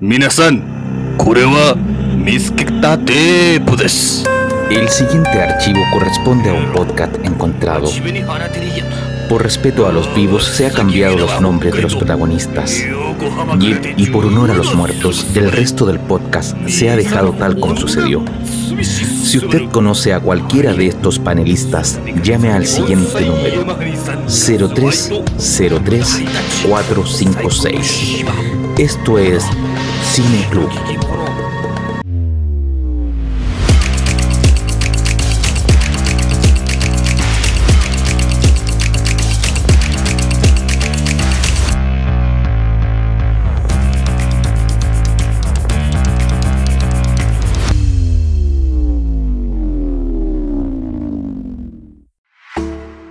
Minasan, これは見つけたテープです。 El siguiente archivo corresponde a un podcast encontrado. Por respeto a los vivos se ha cambiado los nombres de los protagonistas. Y por honor a los muertos, el resto del podcast se ha dejado tal como sucedió. Si usted conoce a cualquiera de estos panelistas, llame al siguiente número: 0303-456. Esto es Cine Club.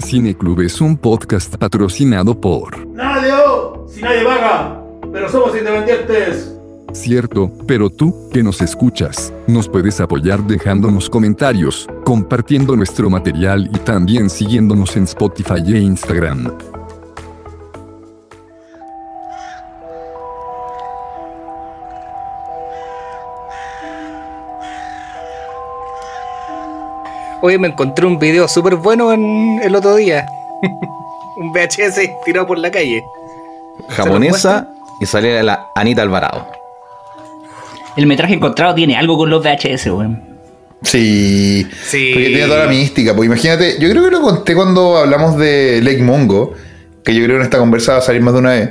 Cine Club es un podcast patrocinado por... ¡Nada, Leo! Si nadie vaga, pero somos independientes. Cierto, pero tú, que nos escuchas, nos puedes apoyar dejándonos comentarios, compartiendo nuestro material y también siguiéndonos en Spotify e Instagram. Oye, me encontré un video súper bueno el otro día. Un VHS tirado por la calle. Japonesa y sale la Anita Alvarado. El metraje encontrado tiene algo con los VHS, weón. Sí, porque tiene toda la mística. Pues imagínate, yo creo que lo conté cuando hablamos de Lake Mungo, que yo creo que en esta conversa va a salir más de una vez.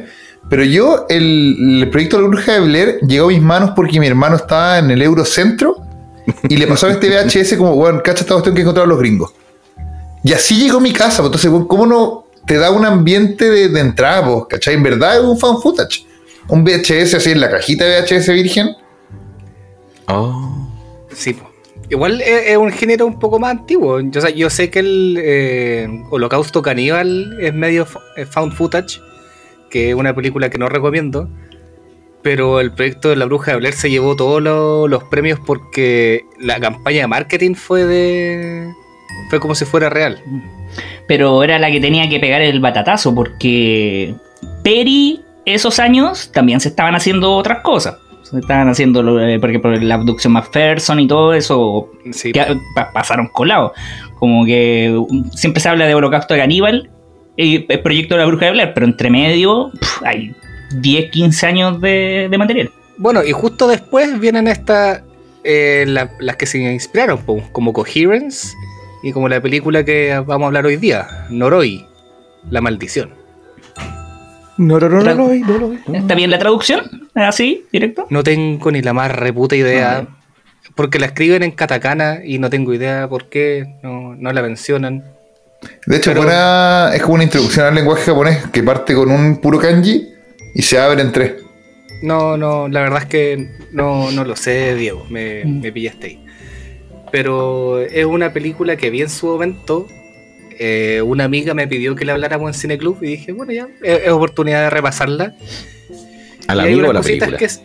Pero yo, el proyecto de la Bruja de Blair llegó a mis manos porque mi hermano estaba en el Eurocentro y le pasaba este VHS como, bueno, cacha esta cuestión que encontraron los gringos. Y así llegó a mi casa. Pues, entonces, bueno, ¿cómo no te da un ambiente de entrada, pues, cachai? En verdad es un fan footage. Un VHS así en la cajita de VHS virgen. Oh. Sí, pues. Igual es un género un poco más antiguo. Yo sé que el Holocausto Caníbal es medio found footage, que es una película que no recomiendo. Pero el proyecto de la Bruja de Blair se llevó todos los premios porque la campaña de marketing fue como si fuera real. Pero era la que tenía que pegar el batatazo, porque Perry, esos años, también se estaban haciendo otras cosas. Se estaban haciendo, porque por la abducción McPherson y todo eso, Sí. pasaron colados. Como que siempre se habla de Holocausto de Caníbal y el proyecto de la Bruja de Blair, pero entre medio hay 10, 15 años de material. Bueno, y justo después vienen estas, las que se inspiraron, como Coherence y como la película que vamos a hablar hoy día, Noroi, La Maldición. Noroi. ¿Está bien la traducción? ¿Así, directo? No tengo ni la más reputa idea, porque la escriben en katakana y no tengo idea por qué no la mencionan. De hecho, Pero- es como una introducción al lenguaje japonés que parte con un puro kanji y se abre en tres. No, la verdad es que no lo sé, Diego, me pillaste ahí. Pero es una película que vi en su momento. Una amiga me pidió que la habláramos en Cine Club y dije, bueno, ya, es oportunidad de repasarla. ¿Al Y hay amigo o unas la cositas película? que es,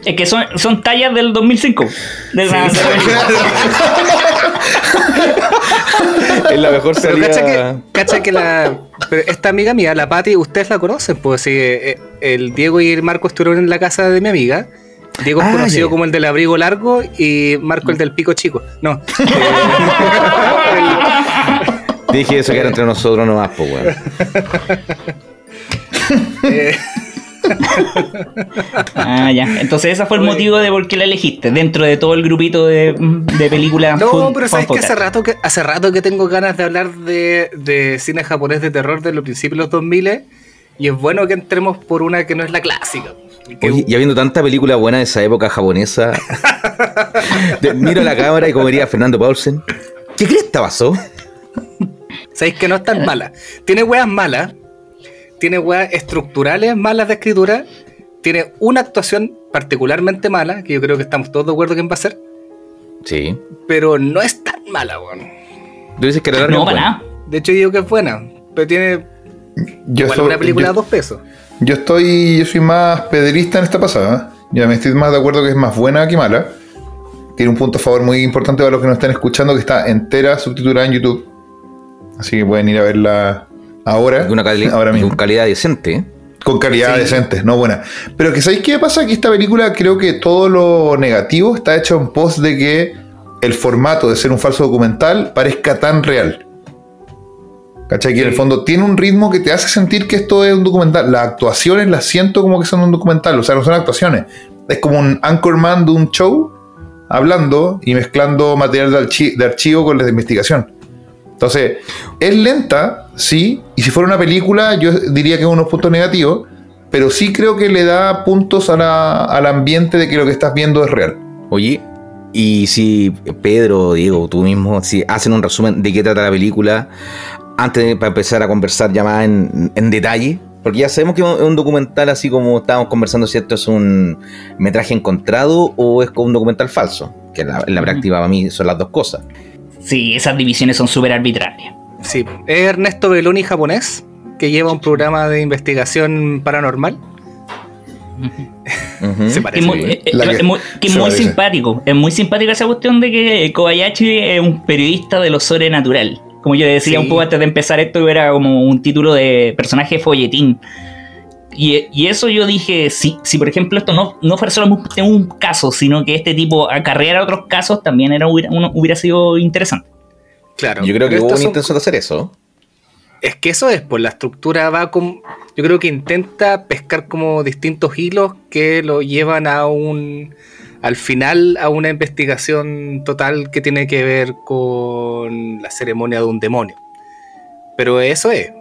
Es que son tallas del 2005. De la Es la mejor pero salida. cacha que pero esta amiga mía, la Patti, ustedes la conocen, pues sí, el Diego y el Marco estuvieron en la casa de mi amiga. Diego es conocido como el del abrigo largo y Marco el del pico chico. No. Dije eso que era entre nosotros nomás, pues, weón. ya. Entonces ese fue el motivo de por qué la elegiste, dentro de todo el grupito de películas. No, pero sabes que hace rato que tengo ganas de hablar de cine japonés de terror de los principios de los 2000 y es bueno que entremos por una que no es la clásica. Oye, y habiendo tanta película buena de esa época japonesa, miro a la cámara y como diría Fernando Paulsen, ¿qué cresta pasó? Sabéis que no es tan mala. Tiene weas malas, tiene weas estructurales malas de escritura, tiene una actuación particularmente mala, que yo creo que estamos todos de acuerdo quién va a ser, Sí. pero no es tan mala, weón. Tú dices que la larga No, es para buena. nada. De hecho, yo digo que es buena, pero tiene igual una película a 2 pesos. Yo soy más pedrista en esta pasada. Ya me estoy más de acuerdo que es más buena que mala. Tiene un punto a favor muy importante para los que nos están escuchando, que está entera subtitulada en YouTube. Así que pueden ir a verla ahora mismo. Con calidad decente. Con calidad decente, no buena. Pero que ¿sabéis qué pasa? Que esta película creo que todo lo negativo está hecho en pos de que el formato de ser un falso documental parezca tan real. ¿Cachai? Que en el fondo tiene un ritmo que te hace sentir que esto es un documental. Las actuaciones las siento como que son un documental, o sea, no son actuaciones. Es como un anchorman de un show hablando y mezclando material de archivo con la de investigación. Entonces, es lenta, sí, y si fuera una película yo diría que es unos puntos negativos, pero sí creo que le da puntos al ambiente de que lo que estás viendo es real. Oye, y si Pedro, Diego, tú mismo, si hacen un resumen de qué trata la película, para empezar a conversar ya más en detalle, porque ya sabemos que es un documental así como estábamos conversando, si esto es un metraje encontrado o es como un documental falso, que en la práctica para mí son las dos cosas. Sí, esas divisiones son súper arbitrarias. Sí, es Ernesto Belloni, japonés, que lleva un programa de investigación paranormal. Se parece. Es muy simpático. Es muy simpática esa cuestión de que Kobayashi es un periodista de lo sobrenatural. Como yo decía un poco antes de empezar esto, era como un título de personaje de folletín. Y eso yo dije, si por ejemplo esto no fuera solo un caso, sino que este tipo acarreara otros casos, también hubiera sido interesante. Claro. Yo creo que hubo una intención de hacer eso. Es que eso es, pues la estructura va como... Yo creo que intenta pescar como distintos hilos que lo llevan al final a una investigación total que tiene que ver con la ceremonia de un demonio. Pero eso es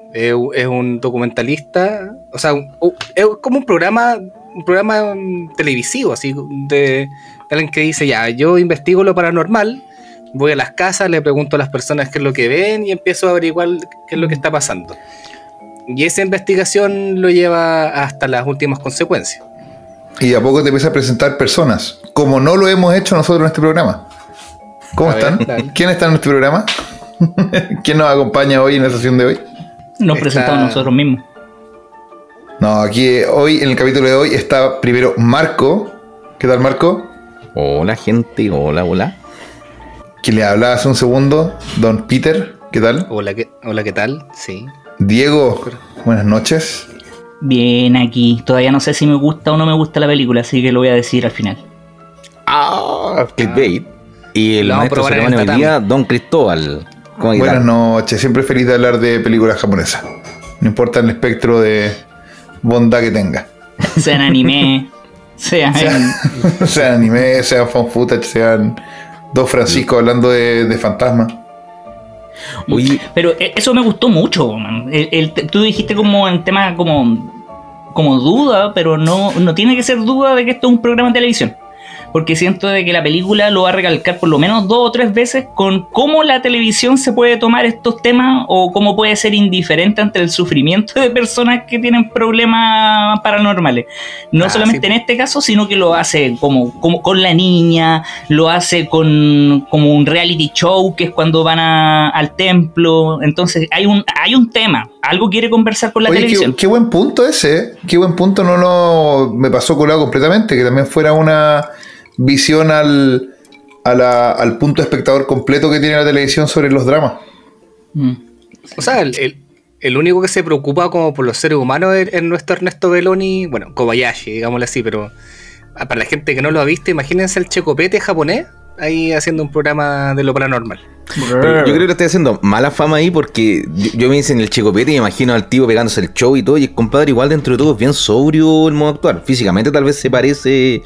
un documentalista, o sea, es como un programa televisivo, así, de alguien que dice, ya, yo investigo lo paranormal, voy a las casas, le pregunto a las personas qué es lo que ven y empiezo a averiguar qué es lo que está pasando. Y esa investigación lo lleva hasta las últimas consecuencias. Y a poco te empieza a presentar personas, como no lo hemos hecho nosotros en este programa. ¿Cómo están? ¿Quién está en este programa? ¿Quién nos acompaña hoy en la sesión de hoy? Nos presentamos nosotros mismos. No, aquí hoy, en el capítulo de hoy, está primero Marco. ¿Qué tal, Marco? Hola, gente. Hola. Quien le hablaba hace un segundo, don Peter. ¿Qué tal? Hola, ¿qué tal? Sí. Diego, buenas noches. Bien, aquí. Todavía no sé si me gusta o no me gusta la película, así que lo voy a decir al final. Clickbait. Y el maestro ceremonia hoy día, don Cristóbal. Buenas noches, siempre feliz de hablar de películas japonesas. No importa el espectro de bondad que tenga. Sean anime, sean anime, sean fan footage, sean dos Francisco hablando de fantasmas. Oye, pero eso me gustó mucho, man. Tú dijiste como en tema como duda, pero no tiene que ser duda de que esto es un programa de televisión. Porque siento de que la película lo va a recalcar por lo menos 2 o 3 veces con cómo la televisión se puede tomar estos temas o cómo puede ser indiferente ante el sufrimiento de personas que tienen problemas paranormales. No solamente en este caso, sino que lo hace como con la niña, lo hace como un reality show, que es cuando van al templo. Entonces hay un tema, algo quiere conversar con la televisión. Qué buen punto ese, qué buen punto, me pasó colado completamente, que también fuera una visión al punto espectador completo que tiene la televisión sobre los dramas. O sea, el único que se preocupa como por los seres humanos es nuestro Ernesto Belloni, bueno, Kobayashi, digámoslo así, pero para la gente que no lo ha visto, imagínense el Checopete japonés ahí haciendo un programa de lo paranormal. Pero yo creo que estoy haciendo mala fama ahí porque yo me dicen el Checopete y me imagino al tío pegándose el show y todo, y el compadre igual dentro de todo es bien sobrio el modo actual. Físicamente tal vez se parece,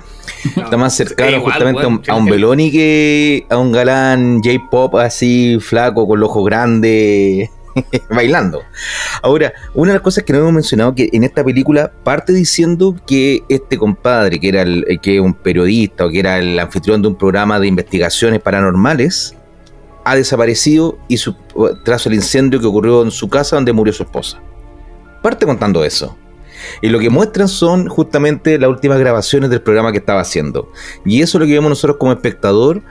está más cercano justamente a un Belloni que a un galán J-pop así flaco con los ojos grandes bailando. Ahora, una de las cosas que no hemos mencionado, que en esta película parte diciendo que este compadre, que era que es un periodista o que era el anfitrión de un programa de investigaciones paranormales, ha desaparecido y tras el incendio que ocurrió en su casa donde murió su esposa. Parte contando eso. Y lo que muestran son justamente las últimas grabaciones del programa que estaba haciendo. Y eso es lo que vemos nosotros como espectador.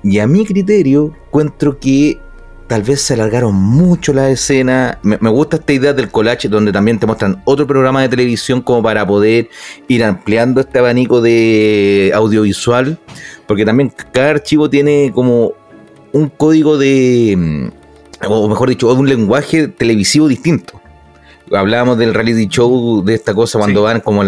Y a mi criterio, encuentro que tal vez se alargaron mucho la escena. Me gusta esta idea del collage, donde también te muestran otro programa de televisión como para poder ir ampliando este abanico de audiovisual. Porque también cada archivo tiene como un código o mejor dicho, un lenguaje televisivo distinto. hablábamos del reality show, de esta cosa cuando van como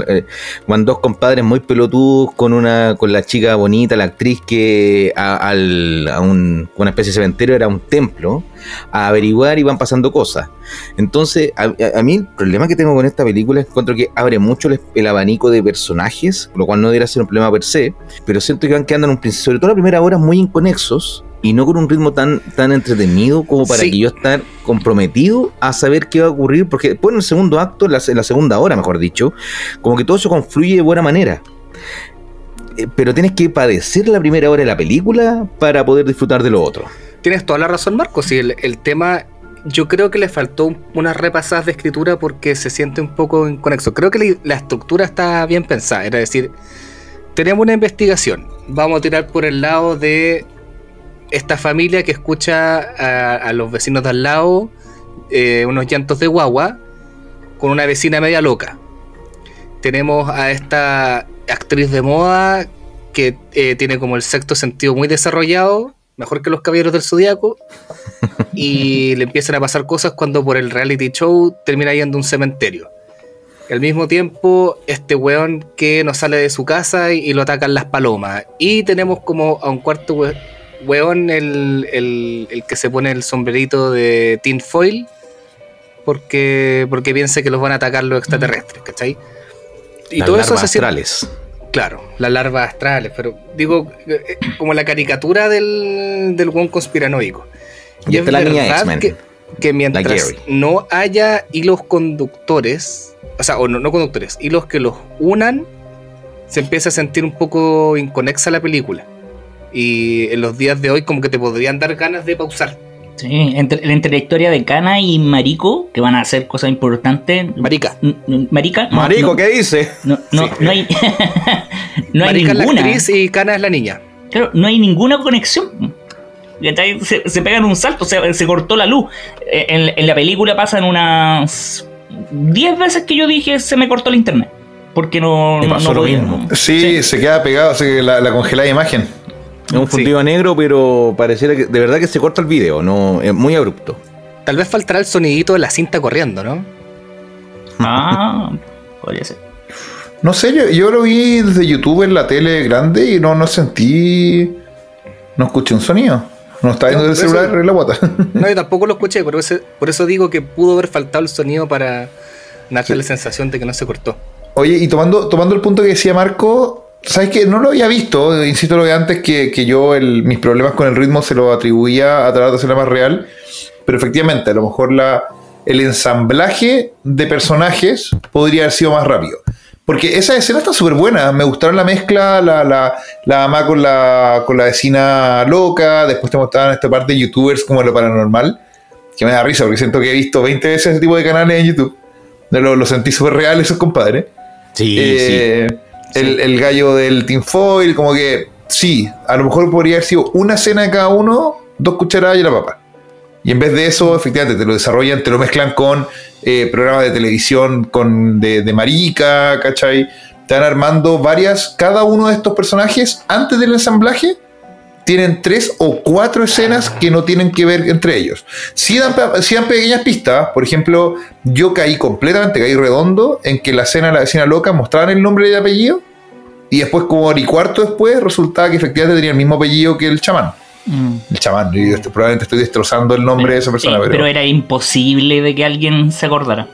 van dos compadres muy pelotudos con la chica bonita, la actriz que una especie de cementerio, era un templo, a averiguar y van pasando cosas. Entonces, a mí el problema que tengo con esta película es que encuentro que abre mucho el abanico de personajes, lo cual no debería ser un problema per se, pero siento que van quedando en un principio, sobre todo la primera hora, muy inconexos y no con un ritmo tan entretenido como para que yo estar comprometido a saber qué va a ocurrir, porque después en el segundo acto, en la segunda hora, mejor dicho, como que todo eso confluye de buena manera. Pero tienes que padecer la primera hora de la película para poder disfrutar de lo otro. Tienes toda la razón, Marco. Sí, el tema, yo creo que le faltó unas repasadas de escritura porque se siente un poco inconexo. Creo que la estructura está bien pensada. Es decir, tenemos una investigación. Vamos a tirar por el lado de esta familia que escucha a los vecinos de al lado unos llantos de guagua con una vecina media loca. Tenemos a esta actriz de moda que tiene como el sexto sentido muy desarrollado, mejor que los Caballeros del Zodiaco, y le empiezan a pasar cosas cuando por el reality show termina yendo a un cementerio. Al mismo tiempo, este weón que no sale de su casa y lo atacan las palomas. Y tenemos como a un cuarto weón, el que se pone el sombrerito de tin foil porque piensa que los van a atacar los extraterrestres, ¿cachai? Y las todo larvas eso se astrales. Claro, las larvas astrales, pero digo, como la caricatura del weón conspiranoico. Y es la niña verdad X-Men, que mientras no haya hilos conductores, o sea, no conductores, hilos que los unan, se empieza a sentir un poco inconexa la película. Y en los días de hoy como que te podrían dar ganas de pausar. Sí, entre la historia de Cana y Mariko, que van a hacer cosas importantes. Marica. Marica. Marico, ¿qué dice? No hay no hay Marica ninguna. Es la actriz y Cana es la niña. Claro, no hay ninguna conexión. Se pegan un salto, se cortó la luz. En la película pasan unas 10 veces que yo dije se me cortó el internet. Porque no podía. Sí, se queda pegado, la congelada imagen. Es un fundido negro, pero pareciera que de verdad que se corta el video, no, es muy abrupto. Tal vez faltará el sonidito de la cinta corriendo, ¿no? Podría ser. No sé, yo lo vi desde YouTube en la tele grande y no sentí. No escuché un sonido. No estaba viendo el celular en la guata. No, yo tampoco lo escuché, por eso digo que pudo haber faltado el sonido para darte la sensación de que no se cortó. Oye, y tomando el punto que decía Marco, ¿sabes qué? No lo había visto, insisto lo de antes, que yo mis problemas con el ritmo se lo atribuía a tratar de hacerla más real, pero efectivamente, a lo mejor el ensamblaje de personajes podría haber sido más rápido. Porque esa escena está súper buena, me gustaron la mezcla, la mamá con la vecina loca, después te mostraban esta parte de youtubers como lo paranormal, que me da risa porque siento que he visto 20 veces ese tipo de canales en YouTube, lo sentí súper real esos compadres. Sí, El gallo del tinfoil, como que sí, a lo mejor podría haber sido una cena de cada uno, 2 cucharadas y la papa. Y en vez de eso, efectivamente, te lo desarrollan, te lo mezclan con programas de televisión de marica, ¿cachai? Te van armando cada uno de estos personajes, antes del ensamblaje, tienen 3 o 4 escenas que no tienen que ver entre ellos. Sí dan pequeñas pistas. Por ejemplo, yo caí redondo en que la escena de la vecina loca mostraban el nombre y el apellido, y después, como hora y cuarto después, resultaba que efectivamente tenía el mismo apellido que el chamán. El chamán, y probablemente estoy destrozando el nombre de esa persona. Pero era imposible de que alguien se acordara.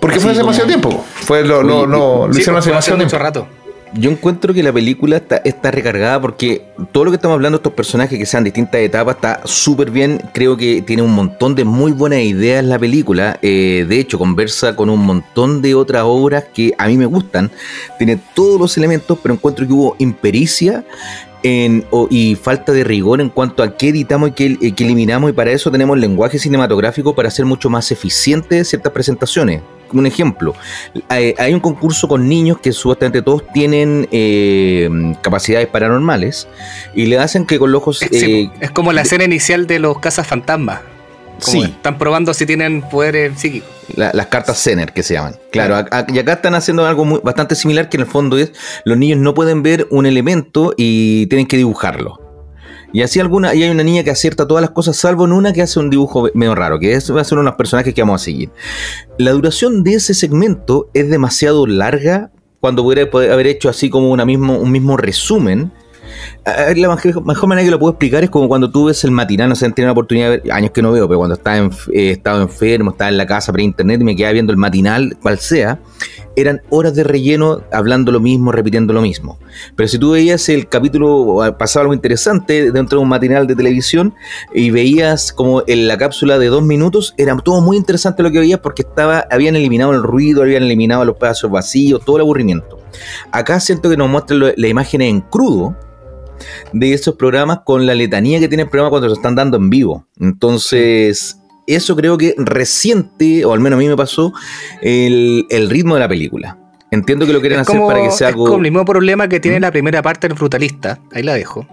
Porque fue hace demasiado tiempo. Lo hicieron hace demasiado mucho rato. Yo encuentro que la película está recargada porque todo lo que estamos hablando de estos personajes que sean distintas etapas está súper bien. Creo que tiene un montón de muy buenas ideas la película. De hecho, conversa con un montón de otras obras que a mí me gustan. Tiene todos los elementos, pero encuentro que hubo impericia y falta de rigor en cuanto a qué editamos y qué eliminamos, y para eso tenemos el lenguaje cinematográfico para hacer mucho más eficiente ciertas presentaciones. Un ejemplo, hay un concurso con niños que supuestamente todos tienen capacidades paranormales y le hacen que con los ojos... es como la escena inicial de los cazafantasmas. Sí. Están probando si tienen poderes psíquicos. Las cartas Zener, que se llaman. Claro, y acá están haciendo algo bastante similar, que en el fondo es, los niños no pueden ver un elemento y tienen que dibujarlo. Y así y hay una niña que acierta todas las cosas, salvo en una que hace un dibujo medio raro, que va a ser uno de los personajes que vamos a seguir. La duración de ese segmento es demasiado larga cuando pudiera haber hecho así como un mismo resumen. La mejor manera que lo puedo explicar es como cuando tú ves el matinal, no sé, tenía la oportunidad de ver, años que no veo, pero cuando estaba enfermo, estaba en la casa pre-internet y me quedaba viendo el matinal, cual sea, eran horas de relleno hablando lo mismo, repitiendo lo mismo. Pero si tú veías el capítulo, pasaba algo interesante dentro de un matinal de televisión y veías como en la cápsula de 2 minutos, era todo muy interesante lo que veías porque habían eliminado el ruido, habían eliminado los pedazos vacíos, todo el aburrimiento. Acá siento que nos muestran la imagen en crudo de esos programas con la letanía que tiene el programa cuando se están dando en vivo. Entonces, eso creo que resiente, o al menos a mí me pasó, el ritmo de la película. Entiendo que lo quieren hacer para que sea algo... Es como el mismo problema que tiene la primera parte del Brutalista. Ahí la dejo.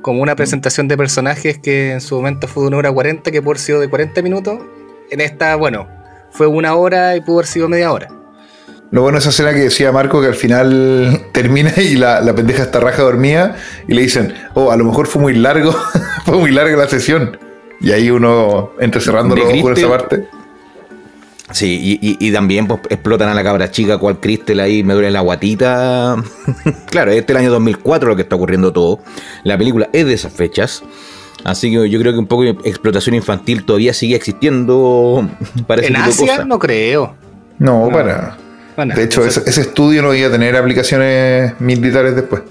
Como una presentación de personajes que en su momento fue de 1 hora 40, que pudo haber sido de 40 minutos. En esta, bueno, fue 1 hora y pudo haber sido media hora. Lo bueno es esa escena que decía Marco, que al final termina y la pendeja está raja dormida y le dicen, a lo mejor fue muy largo, fue muy larga la sesión. Y ahí uno entra cerrando los ojos por esa parte. Sí, y también pues, explotan a la cabra chica, cual Cristel ahí me duele la guatita. Claro, este es el año 2004 lo que está ocurriendo todo. La película es de esas fechas. Así que yo creo que un poco de explotación infantil todavía sigue existiendo para ese tipo de cosas. En Asia no creo. No, para... Bueno, de hecho, ese estudio no iba a tener aplicaciones militares después.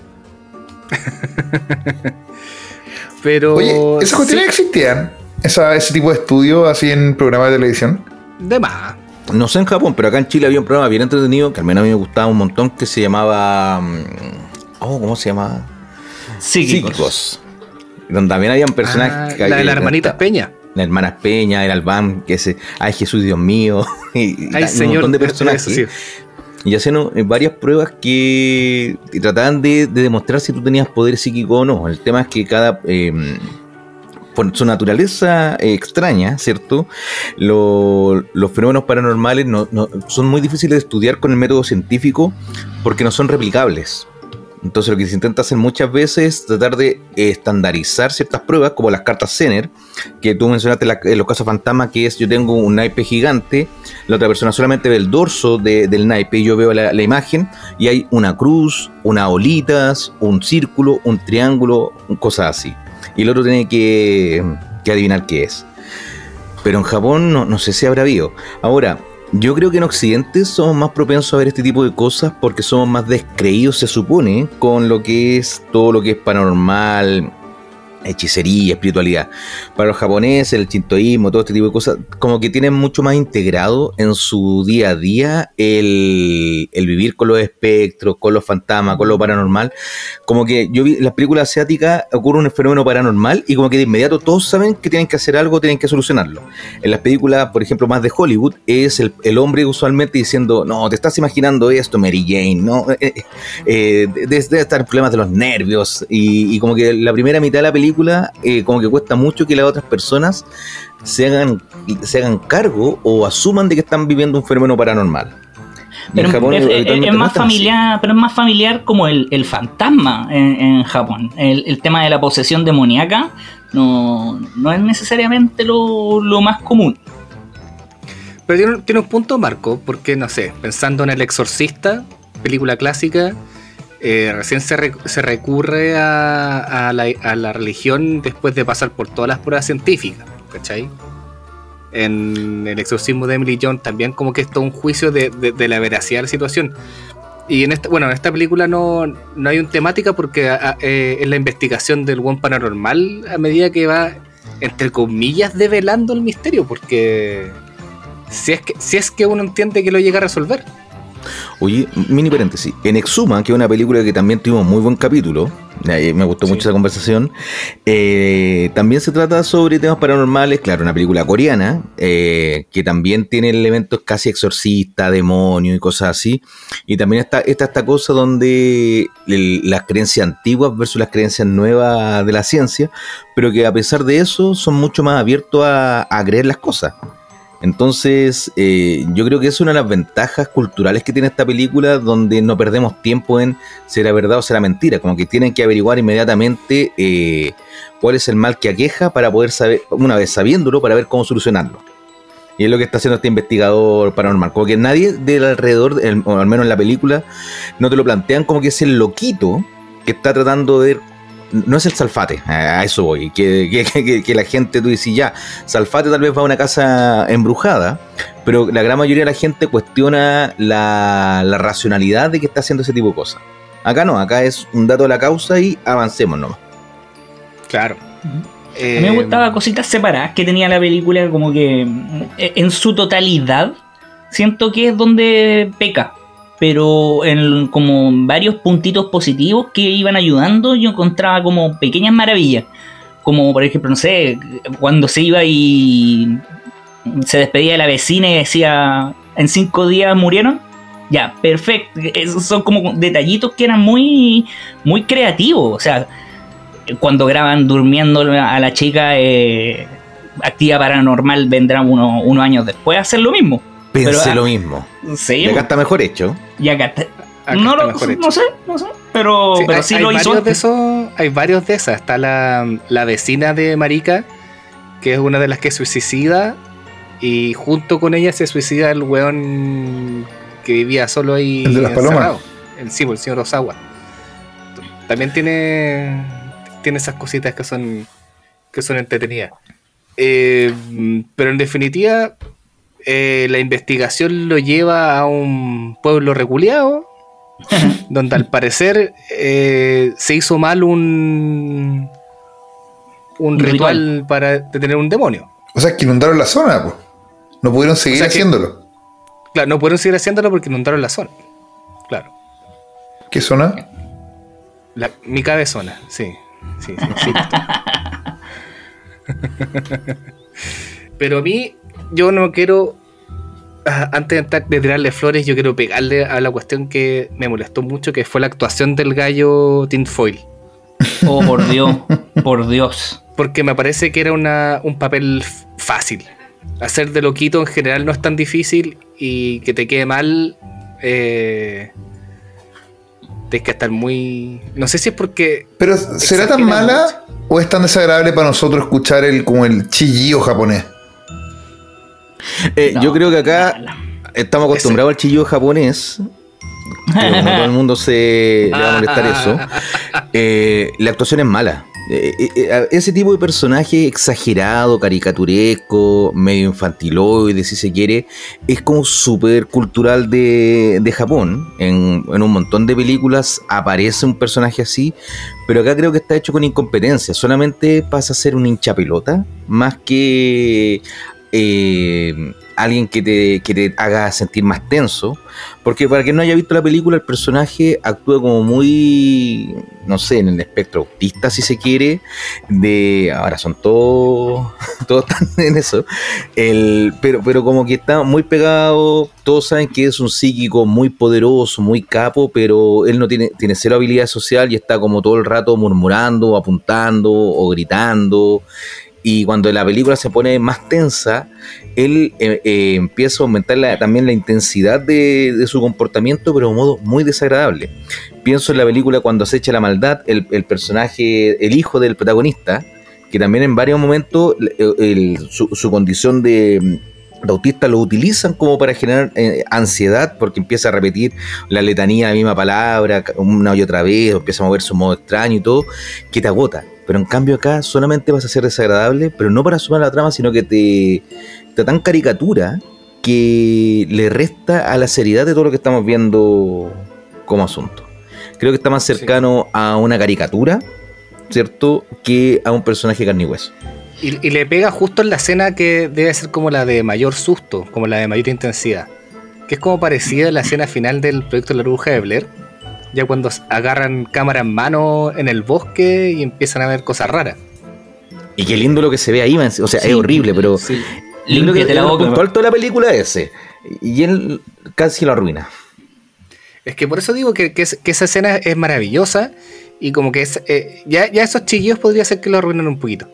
Pero... Oye, ¿esas cuestiones existían? ¿Ese tipo de estudio así en programas de televisión? De más. No sé en Japón, pero acá en Chile había un programa bien entretenido que al menos a mí me gustaba un montón, que se llamaba... ¿cómo se llamaba? Psíquicos. Donde también habían personajes... La de las hermanitas Peña. La hermana Peña, era el BAM, que ese, ay Jesús Dios mío, y ay, un montón de personajes. Sí. Y hacían varias pruebas que trataban de demostrar si tú tenías poder psíquico o no. El tema es que por su naturaleza extraña, ¿cierto? Los fenómenos paranormales son muy difíciles de estudiar con el método científico porque no son replicables. Entonces lo que se intenta hacer muchas veces es tratar de estandarizar ciertas pruebas, como las cartas Zener, que tú mencionaste en los casos fantasma, que es yo tengo un naipe gigante, la otra persona solamente ve el dorso del naipe, y yo veo la imagen, y hay una cruz, unas olitas, un círculo, un triángulo, cosas así. Y el otro tiene que adivinar qué es. Pero en Japón no sé si habrá habido. Ahora, yo creo que en Occidente somos más propensos a ver este tipo de cosas porque somos más descreídos, se supone, con lo que es todo lo que es paranormal, hechicería, espiritualidad. Para los japoneses, el shintoísmo, todo este tipo de cosas, como que tienen mucho más integrado en su día a día el vivir con los espectros, con los fantasmas, con lo paranormal. Como que yo vi en las películas asiáticas ocurre un fenómeno paranormal y como que de inmediato todos saben que tienen que hacer algo, tienen que solucionarlo. En las películas, por ejemplo, más de Hollywood, es el hombre usualmente diciendo, no, te estás imaginando esto, Mary Jane, no, debe estar en problemas de los nervios, y como que la primera mitad de la película como que cuesta mucho que las otras personas se hagan cargo o asuman de que están viviendo un fenómeno paranormal. Pero Japón, es más familiar, pero es más familiar como el fantasma en Japón. El tema de la posesión demoníaca no es necesariamente lo más común. Pero tiene un punto, Marco, porque no sé, pensando en El Exorcista, película clásica, recién se recurre a la religión después de pasar por todas las pruebas científicas, ¿cachai? En El exorcismo de Emily Jones también como que es todo un juicio de la veracidad de la situación. Y en esta película no hay una temática porque es la investigación del buen paranormal a medida que va, entre comillas, develando el misterio, porque si es que uno entiende que lo llega a resolver. Oye, mini paréntesis, en Exhuma, que es una película que también tuvimos muy buen capítulo, me gustó mucho esa conversación, también se trata sobre temas paranormales, claro, una película coreana, que también tiene elementos casi exorcista, demonio y cosas así, y también está esta cosa donde las creencias antiguas versus las creencias nuevas de la ciencia, pero que a pesar de eso son mucho más abiertos a creer las cosas. Entonces, yo creo que es una de las ventajas culturales que tiene esta película, donde no perdemos tiempo en será verdad o será mentira, como que tienen que averiguar inmediatamente cuál es el mal que aqueja para poder saber, una vez sabiéndolo, para ver cómo solucionarlo. Y es lo que está haciendo este investigador paranormal, como que nadie del alrededor, o al menos en la película, no te lo plantean como que es el loquito que está tratando de ver. No es el Salfate, a eso voy, que la gente, tú dices, ya, Salfate tal vez va a una casa embrujada, pero la gran mayoría de la gente cuestiona la racionalidad de que está haciendo ese tipo de cosas. Acá no, acá es un dato de la causa y avancemos nomás. Claro. A mí me gustaba cositas separadas que tenía la película, como que en su totalidad siento que es donde peca. Pero en como varios puntitos positivos que iban ayudando, yo encontraba como pequeñas maravillas. Como por ejemplo, no sé, cuando se iba y se despedía de la vecina y decía, en 5 días murieron. Ya, perfecto. Esos son como detallitos que eran muy, muy creativos. O sea, cuando graban durmiendo a la chica, Actividad Paranormal vendrá unos años después a hacer lo mismo. Pensé lo mismo. Sí, y acá está mejor hecho. Y acá está no sé, pero sí lo hizo. Hay varios de esas. Está la vecina de Marica, que es una de las que suicida, y junto con ella se suicida el weón que vivía solo ahí. El de las palomas. El señor Osawa. También tiene esas cositas que son entretenidas. Pero en definitiva, la investigación lo lleva a un pueblo reculeado, donde al parecer se hizo mal un ritual para detener un demonio. O sea, que inundaron la zona, pues. No pudieron seguir haciéndolo. Claro, no pudieron seguir haciéndolo porque inundaron la zona. Claro. ¿Qué zona? Mi cabezona, sí. Pero a mí, yo no quiero, antes de tirarle flores, yo quiero pegarle a la cuestión que me molestó mucho, que fue la actuación del gallo Tinfoil. Oh, por Dios. Porque me parece que era un papel fácil. Hacer de loquito en general no es tan difícil, y que te quede mal, tienes que estar muy... No sé si es porque... Pero ¿será tan mala mucho, o es tan desagradable para nosotros escuchar como el chillío japonés? No, yo creo que acá estamos acostumbrados al chillido japonés, que no todo el mundo le va a molestar eso. La actuación es mala. Ese tipo de personaje exagerado, caricaturesco, medio infantiloide, si se quiere, es como súper cultural de Japón. En un montón de películas aparece un personaje así, pero acá creo que está hecho con incompetencia. Solamente pasa a ser un hinchapelota, más que alguien que te haga sentir más tenso. Porque para quien no haya visto la película, el personaje actúa como muy, no sé, en el espectro autista, si se quiere. Ahora son todos están en eso. Pero como que está muy pegado. Todos saben que es un psíquico muy poderoso, muy capo, pero él no tiene cero habilidad social y está como todo el rato murmurando, apuntando o gritando. Y cuando la película se pone más tensa, él empieza a aumentar también la intensidad de su comportamiento, pero de un modo muy desagradable. Pienso en la película cuando acecha la maldad, el personaje, el hijo del protagonista, que también en varios momentos su condición de autista lo utilizan como para generar ansiedad, porque empieza a repetir la letanía de la misma palabra una y otra vez, empieza a moverse un modo extraño y todo, que te agota. Pero en cambio acá solamente vas a ser desagradable, pero no para sumar la trama, sino que te tan caricatura que le resta a la seriedad de todo lo que estamos viendo como asunto. Creo que está más cercano a una caricatura, ¿cierto?, que a un personaje carne y hueso. Y le pega justo en la escena que debe ser como la de mayor susto, como la de mayor intensidad, que es como parecida a la escena final del proyecto La Bruja de Blair, ya cuando agarran cámara en mano en el bosque y empiezan a ver cosas raras. Y qué lindo lo que se ve ahí, o sea, sí, es horrible, pero sí. Límpiate la boca. El punto alto de la película es ese, y él casi lo arruina. Es que por eso digo que esa escena es maravillosa, y como que ya esos chillos podría ser que lo arruinan un poquito.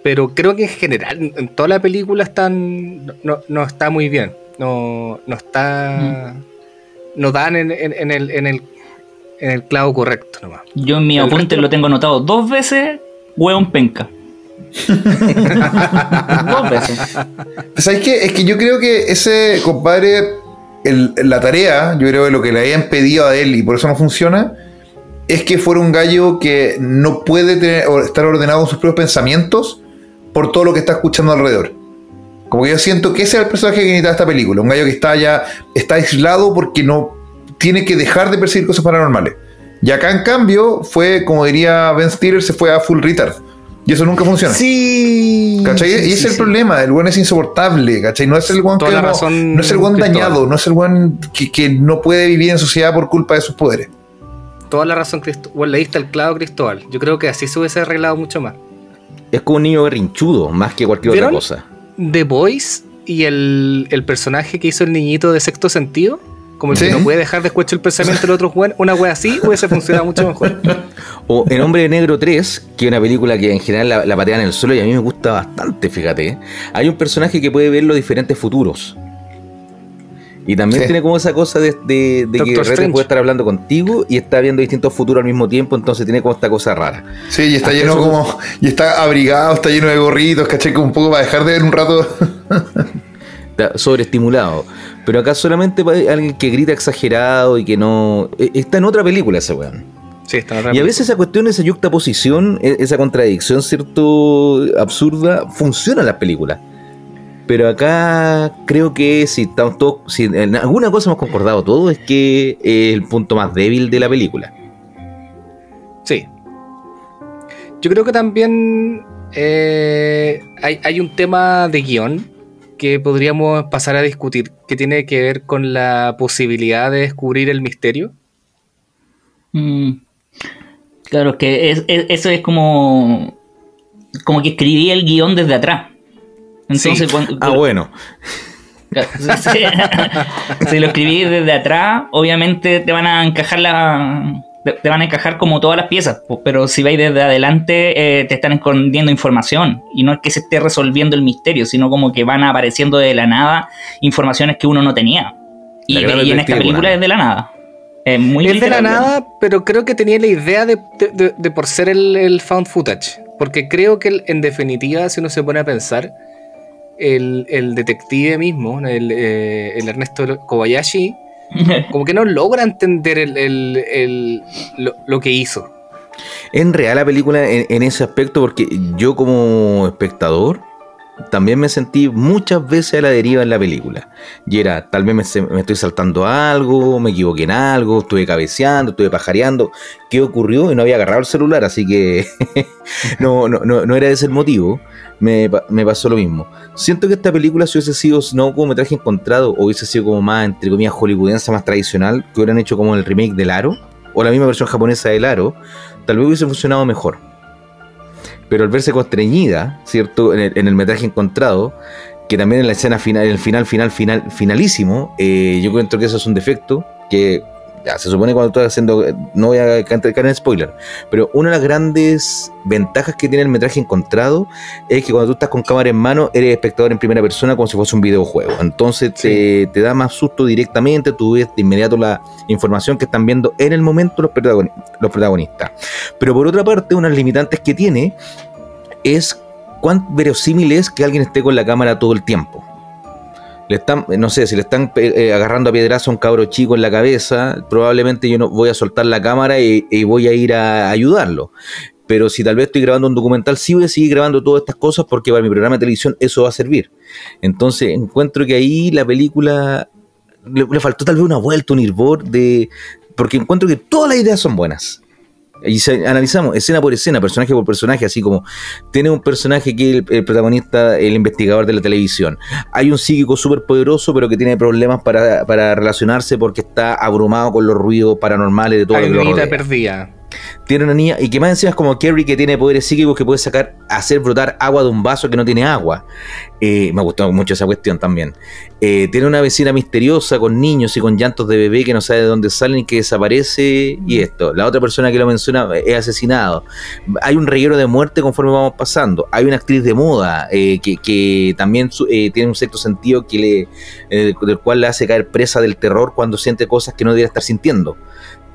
pero creo que en general, en toda la película no está muy bien. No está. No dan en el clavo correcto nomás. Yo en mi apunte lo tengo anotado 2 veces, hueón penca. 2 veces. ¿Sabes qué? Es que yo creo que ese compadre, la tarea, yo creo que lo que le habían pedido a él y por eso no funciona, es que fuera un gallo que no puede estar ordenado con sus propios pensamientos por todo lo que está escuchando alrededor. Como que yo siento que ese es el personaje que necesita esta película. Un gallo que está aislado porque no tiene que dejar de percibir cosas paranormales. Y acá, en cambio, fue, como diría Ben Stiller, se fue a full retard. Y eso nunca funciona. Sí. ¿Cachai? Y ese es el problema. El weón es insoportable. ¿Cachai? No es el weón no es el weón dañado. No es el weón que no puede vivir en sociedad por culpa de sus poderes. Toda la razón, Cristóbal. Le diste el clavo, Cristóbal. Yo creo que así se hubiese arreglado mucho más. Es como un niño berrinchudo, más que cualquier otra cosa. The Boys y el personaje que hizo el niñito de Sexto Sentido, como el que no puede dejar de escuchar el pensamiento del otro jugador, una wea así hubiese funcionado mucho mejor. O El Hombre de Negro 3, que es una película que en general la patean en el suelo y a mí me gusta bastante, fíjate. Hay un personaje que puede ver los diferentes futuros. Y también tiene como esa cosa de que Rete puede estar hablando contigo y está viendo distintos futuros al mismo tiempo, entonces tiene como esta cosa rara. Sí, y está lleno como... Y está abrigado, está lleno de gorritos, ¿cachai? Como un poco para dejar de ver un rato. Está sobreestimulado. Pero acá solamente hay alguien que grita exagerado y que no... Está en otra película ese weón. Sí, está en otra película. Y a veces esa cuestión, esa yuxtaposición, esa contradicción, ¿cierto? Absurda, funciona en las películas. Pero acá creo que si estamos todos, si en alguna cosa hemos concordado todo, es que es el punto más débil de la película. Sí. Yo creo que también hay un tema de guión que podríamos pasar a discutir, que tiene que ver con la posibilidad de descubrir el misterio. Claro, que eso es como que escribí el guión desde atrás. Entonces, bueno. Si lo escribís desde atrás, obviamente te van a encajar como todas las piezas, pero si vais desde adelante te están escondiendo información y no es que se esté resolviendo el misterio, sino como que van apareciendo de la nada informaciones que uno no tenía y en esta película es de la nada. Es de la nada, pero creo que tenía la idea de por ser el found footage, porque creo que en definitiva, si uno se pone a pensar, el detective mismo, el Ernesto Kobayashi, como que no logra entender lo que hizo. En real la película en ese aspecto, porque yo como espectador también me sentí muchas veces a la deriva en la película. Y era, tal vez me estoy saltando algo, me equivoqué en algo, estuve cabeceando, estuve pajareando. ¿Qué ocurrió? Y no había agarrado el celular, así que no era ese el motivo. Me pasó lo mismo. Siento que esta película, si hubiese sido no como metraje encontrado, o hubiese sido como más, entre comillas, hollywoodense, más tradicional, que hubieran hecho como el remake del Aro, o la misma versión japonesa del Aro, tal vez hubiese funcionado mejor. Pero al verse constreñida, ¿cierto? En el metraje encontrado, que también en la escena final, en el finalísimo, yo encuentro que eso es un defecto que ya se supone cuando estoy haciendo, no voy a caer en spoiler, pero una de las grandes ventajas que tiene el metraje encontrado es que cuando tú estás con cámara en mano eres espectador en primera persona como si fuese un videojuego, entonces te da más susto directamente, tú ves de inmediato la información que están viendo en el momento los protagonistas. Pero por otra parte, unas limitantes que tiene es cuán verosímil es que alguien esté con la cámara todo el tiempo. No sé, si le están agarrando a piedrazo a un cabro chico en la cabeza, probablemente yo no voy a soltar la cámara y voy a ir a ayudarlo. Pero si tal vez estoy grabando un documental, sí voy a seguir grabando todas estas cosas porque para mi programa de televisión eso va a servir. Entonces encuentro que ahí la película le faltó tal vez una vuelta, un hervor, porque encuentro que todas las ideas son buenas. Y analizamos escena por escena, personaje por personaje, así como tiene un personaje que es el protagonista, el investigador de la televisión. Hay un psíquico súper poderoso, pero que tiene problemas para relacionarse porque está abrumado con los ruidos paranormales de todo lo que lo rodea. Perdida. Tiene una niña, y que más encima es como Carrie, que tiene poderes psíquicos, que puede hacer brotar agua de un vaso que no tiene agua. Me gustó mucho esa cuestión también. Tiene una vecina misteriosa con niños y con llantos de bebé que no sabe de dónde salen y que desaparece. Y esto, la otra persona que lo menciona es asesinado. Hay un reguero de muerte conforme vamos pasando. Hay una actriz de moda que también tiene un cierto sentido del cual le hace caer presa del terror cuando siente cosas que no debería estar sintiendo.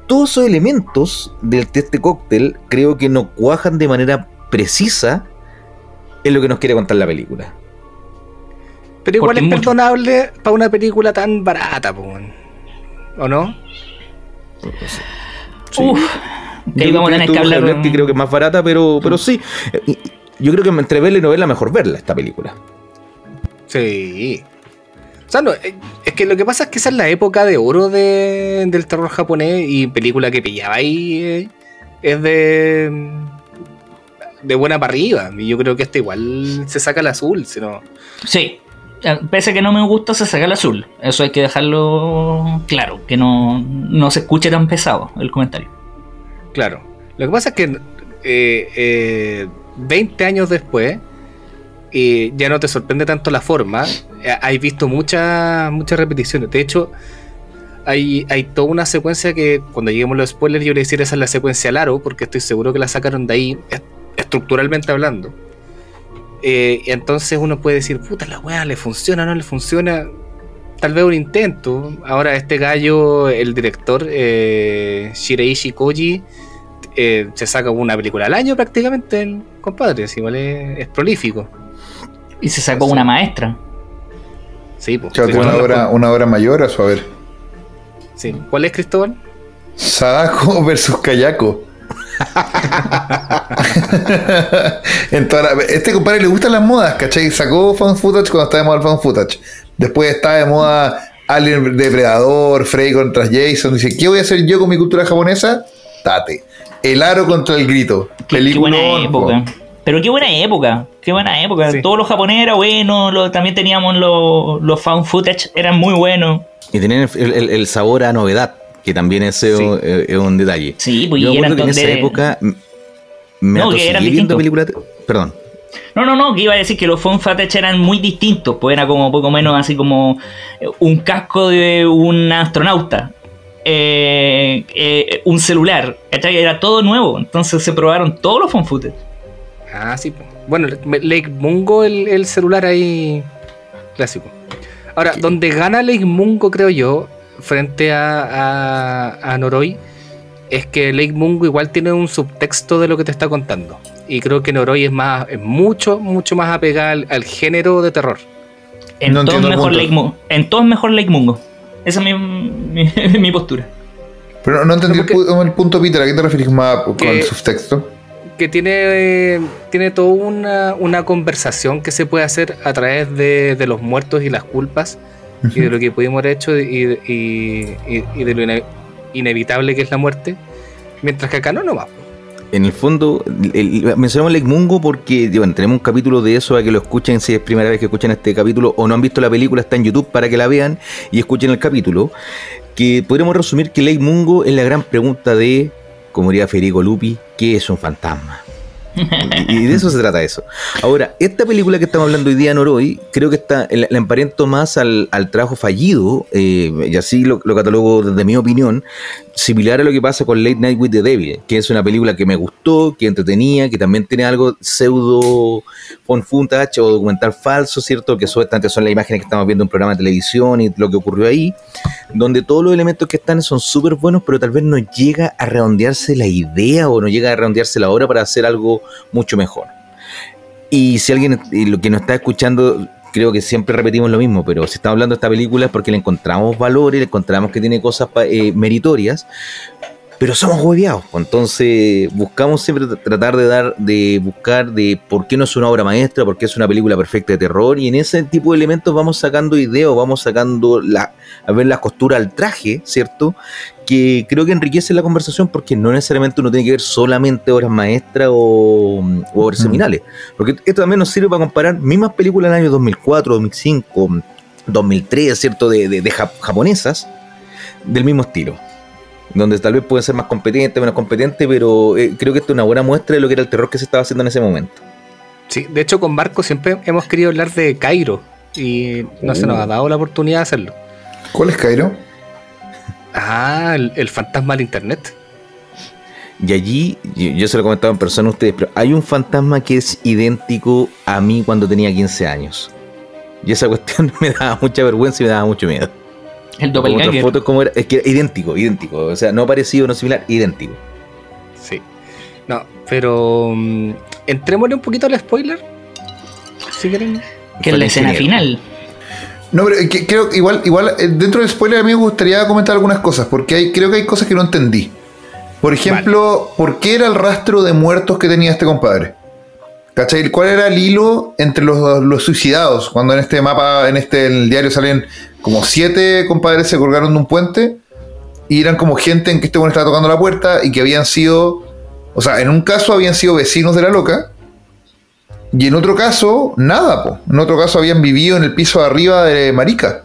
Todos esos elementos de este cóctel creo que no cuajan de manera precisa en lo que nos quiere contar la película. Pero igual es perdonable para una película tan barata, ¿o no? Sí. Ahí vamos a tener que hablar. Que creo que es más barata, pero sí. Yo creo que entre verla y no verla, mejor verla esta película. Sí. O sea, no, es que lo que pasa es que esa es la época de oro del terror japonés, y película que pillaba ahí es de buena para arriba. Y yo creo que esta igual se saca el azul, si no. Sí, pese a que no me gusta, se saca el azul. Eso hay que dejarlo claro, que no se escuche tan pesado el comentario. Claro, lo que pasa es que 20 años después ya no te sorprende tanto la forma. Has visto muchas repeticiones. De hecho, hay toda una secuencia que cuando lleguemos a los spoilers yo le decía esa es la secuencia Laro, porque estoy seguro que la sacaron de ahí estructuralmente hablando. Y entonces uno puede decir, puta, la weá, ¿le funciona o no le funciona? Tal vez un intento. Ahora este gallo, el director Shiraishi Koji, se saca una película al año prácticamente, el compadre, igual es prolífico. Y se sacó una maestra. Sí, pues. Una hora mayor a su haber. Sí. ¿Cuál es, Cristóbal? Sadako versus Kayako. Este compadre le gustan las modas, ¿cachai? Sacó found footage cuando estaba de moda el found footage. Después estaba de moda Alien Depredador, Freddy contra Jason. Dice, ¿qué voy a hacer yo con mi cultura japonesa? Tate. El aro contra el grito. Qué buena época. Pero qué buena época. Sí. Todos los japoneses eran buenos. También teníamos los found footage, eran muy buenos. Y tenían el sabor a novedad, que también es un detalle. Sí, pues yo recuerdo que en esa época me atosigé viendo películas. Perdón. No, que iba a decir que los found footage eran muy distintos, pues era como poco menos así como un casco de un astronauta, un celular, era todo nuevo, entonces se probaron todos los found footage. Ah, sí. Bueno, Lake Mungo, el celular ahí clásico. Ahora, donde gana Lake Mungo, creo yo, frente a Noroi, es que Lake Mungo igual tiene un subtexto de lo que te está contando. Y creo que Noroi es mucho más apegada al género de terror. En todo es mejor Lake Mungo. Esa es mi postura. Pero no entendí el punto, Peter. ¿A qué te refieres más con el subtexto? Que tiene toda una conversación que se puede hacer a través de los muertos y las culpas, y de lo que pudimos haber hecho y de lo inevitable que es la muerte, mientras que acá no va. En el fondo, mencionamos Lake Mungo porque tenemos un capítulo de eso, a que lo escuchen si es primera vez que escuchan este capítulo o no han visto la película, está en YouTube para que la vean y escuchen el capítulo, que podríamos resumir que Lake Mungo es la gran pregunta de, como diría Federico Lupi, ¿qué es un fantasma? Y de eso se trata eso. Ahora, esta película que estamos hablando hoy día, Noroi, creo que la emparento más al trabajo fallido, y así lo catalogo desde mi opinión, similar a lo que pasa con Late Night with the Devil, que es una película que me gustó, que entretenía, que también tiene algo pseudo found footage o documental falso, ¿cierto? Que supuestamente son las imágenes que estamos viendo en un programa de televisión y lo que ocurrió ahí, donde todos los elementos que están son súper buenos, pero tal vez no llega a redondearse la idea o no llega a redondearse la obra para hacer algo mucho mejor. Y si alguien, lo que nos está escuchando, creo que siempre repetimos lo mismo, pero si estamos hablando de esta película es porque le encontramos valores, le encontramos que tiene cosas meritorias, pero somos hueveados. Entonces buscamos siempre tratar de buscar de por qué no es una obra maestra, por qué es una película perfecta de terror, y en ese tipo de elementos vamos sacando ideas, vamos sacando a ver la costura al traje, ¿cierto? Que creo que enriquece la conversación, porque no necesariamente uno tiene que ver solamente obras maestras o obras seminales, porque esto también nos sirve para comparar mismas películas del año 2004, 2005, 2003, ¿cierto? De japonesas del mismo estilo. donde tal vez pueden ser más competentes, menos competentes, pero creo que esto es una buena muestra de lo que era el terror que se estaba haciendo en ese momento. Sí, de hecho con Marco siempre hemos querido hablar de Cairo y no se nos ha dado la oportunidad de hacerlo. ¿Cuál es Cairo? Ah, el fantasma del internet. Y allí, yo se lo he comentado en persona a ustedes, pero hay un fantasma que es idéntico a mí cuando tenía 15 años. Y esa cuestión me daba mucha vergüenza y me daba mucho miedo. El doppelganger. Otras fotos como era, es que era idéntico. O sea, no parecido, no similar, idéntico. Sí. No, pero entrémosle un poquito al spoiler. Si quieren. Que es la escena final. No, pero creo igual dentro del spoiler a mí me gustaría comentar algunas cosas, porque creo que hay cosas que no entendí. Por ejemplo, ¿por qué era el rastro de muertos que tenía este compadre? ¿Cachai? ¿Cuál era el hilo entre los suicidados? Cuando en este mapa, en el diario salen como 7 compadres se colgaron de un puente y eran como gente en que este bueno estaba tocando la puerta y que habían sido, o sea, en un caso habían sido vecinos de la loca y en otro caso, nada, po. En otro caso habían vivido en el piso de arriba de Marica.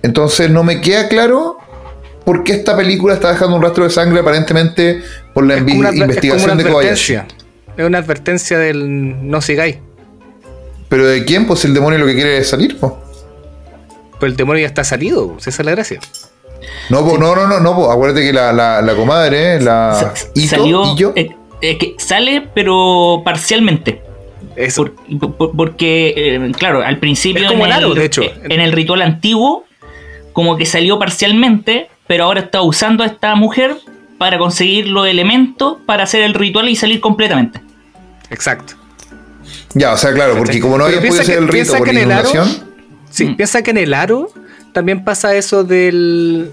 Entonces no me queda claro por qué esta película está dejando un rastro de sangre aparentemente por la investigación de Kobayashi. Es una advertencia del no sigáis. ¿Pero de quién? Pues el demonio lo que quiere es salir, po. Pues el demonio ya está salido, esa es la gracia. No, po, no, acuérdate que la comadre, salió, que sale, pero parcialmente. Eso. Porque, claro, al principio es como de hecho. En el ritual antiguo, como que salió parcialmente, pero ahora está usando a esta mujer para conseguir los elementos para hacer el ritual y salir completamente. Exacto. Ya, o sea, claro, porque como no había podido hacer el rito por la inundación. Sí, piensa que en el aro también pasa eso de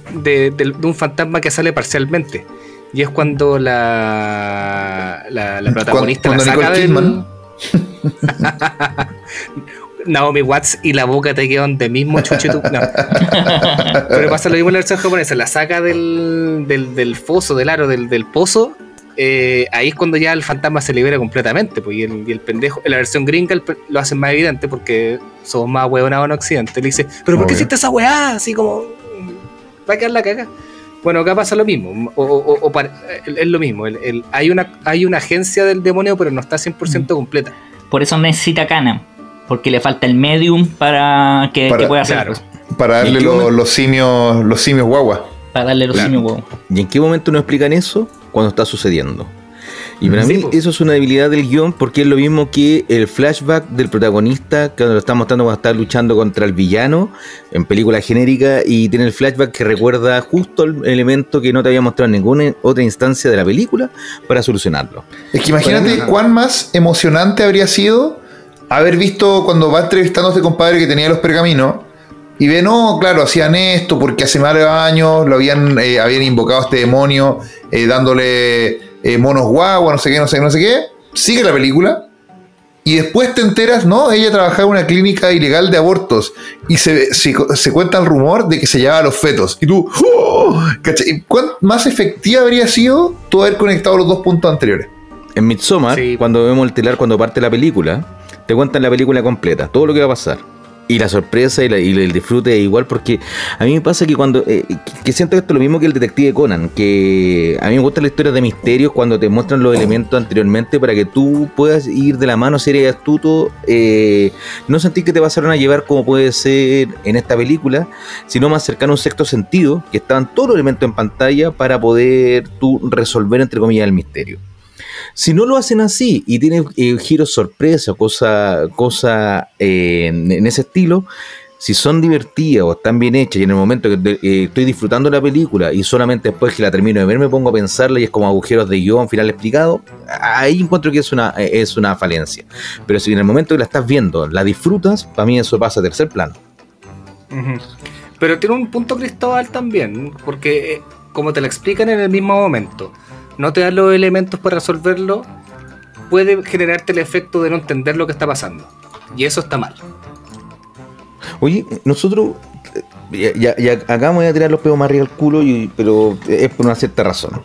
un fantasma que sale parcialmente. Y es cuando la protagonista cuando la saca Nicole Kidman. Naomi Watts y la boca te quedan de mismo chuchito. No. Pero pasa lo mismo en la versión japonesa. La saca del foso, del aro, del pozo. Ahí es cuando ya el fantasma se libera completamente. Pues, y el pendejo, en la versión gringa lo hacen más evidente porque somos más huevonados en Occidente. Le dice, ¿pero por qué hiciste esa weá? Así como, va a quedar la caga. Bueno, acá pasa lo mismo. Es lo mismo. Hay una agencia del demonio, pero no está 100% completa. Por eso necesita Kana. Porque le falta el medium para que pueda hacer. Claro. Para darle los simios guagua. Para darle los simios guagua. ¿Y en qué momento nos explican eso? Cuando está sucediendo. Y para mí pues. eso es una debilidad del guión, porque es lo mismo que el flashback del protagonista, que lo está mostrando cuando está luchando contra el villano en película genérica, y tiene el flashback que recuerda justo el elemento que no te había mostrado en ninguna otra instancia de la película para solucionarlo. Es que imagínate cuán más emocionante habría sido haber visto cuando va entrevistando a este compadre que tenía los pergaminos y ve, no, claro, hacían esto porque hace más de años lo habían invocado a este demonio dándole monos guagua, no sé qué. Sigue la película y después te enteras, no, ella trabajaba en una clínica ilegal de abortos y se cuenta el rumor de que se llevaba a los fetos y tú, ¿cachai? ¿Cuán más efectiva habría sido tú haber conectado los dos puntos anteriores? En Midsommar, cuando vemos el telar, cuando parte la película, te cuentan la película completa, todo lo que va a pasar. Y la sorpresa y el disfrute es igual, porque a mí me pasa que cuando que siento esto es lo mismo que el detective Conan, que a mí me gustan las historias de misterios cuando te muestran los elementos anteriormente para que tú puedas ir de la mano, ser astuto, no sentir que te pasaron a llevar como puede ser en esta película, sino más cercano a un sexto sentido, que estaban todos los elementos en pantalla para poder tú resolver entre comillas el misterio. Si no lo hacen así y tiene giros sorpresa, cosa en ese estilo, si son divertidas o están bien hechas y en el momento que estoy disfrutando la película y solamente después que la termino de ver me pongo a pensarla y es como agujeros de guión, final explicado, ahí encuentro que es una falencia. Pero si en el momento que la estás viendo la disfrutas, para mí eso pasa a tercer plano. Pero tiene un punto, Cristóbal, también, porque como te lo explican en el mismo momento, no te dan los elementos para resolverlo, puede generarte el efecto de no entender lo que está pasando. Y eso está mal. Oye, nosotros, ya acá me voy a tirar los pedos más arriba del culo, pero es por una cierta razón.